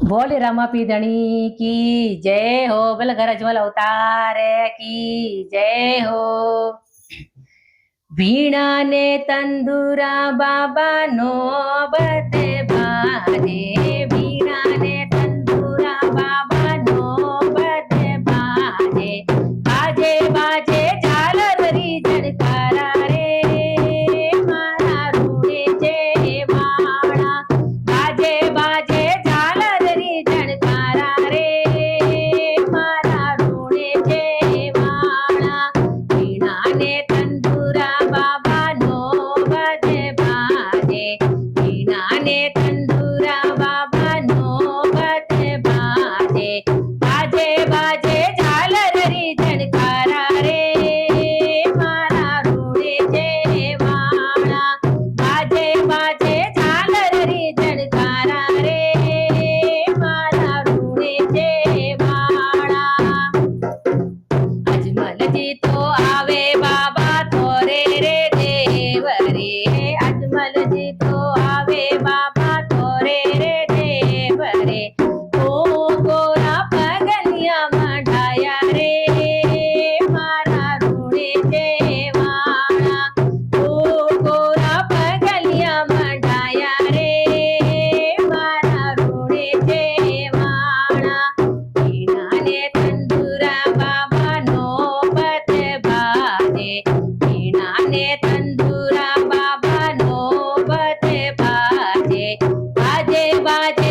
बोल रमा पीधनी की जय हो। बल घर अजमल अवतार की जय हो। वीणा ने तंदूरा बाबा नो बते बाजे। वीणा ने तंदूरा बाबा नो बते बाजे। बाजे बाजे झालरी झणकारा रे मारा रूड़े जे वाणा। बाजे बाजे झालरी झणकारा रे मारा रूड़े जे वाणा। वीणा ने तंदूरा बाबा नो बजे बाजे। वीणा ने तंदूरा बाबा नो बजे बाजे। बाजे बाजे झालरी झणकारा रे मारा रूड़े जे वाणा। बाजे बाजे झालरी झणकारा रे मारा रूड़े जे वाणा। अजमल जी तो आवे बाबा थोरे रे देव रे। अजमल जी तो आवे बाबा थोरे रे देव रे। ओ गोरा पगलिया मढ़ाया रे मारा रूड़े जे वाणा। ओ गोरा पगलिया मढ़ाया रे मारा रूड़े जे वाणा। वीणा ने तंदूरा बाबा नो बते बाजे। वीणा ने तंदूरा बाबा नो बते बाजे। बाजे बाजे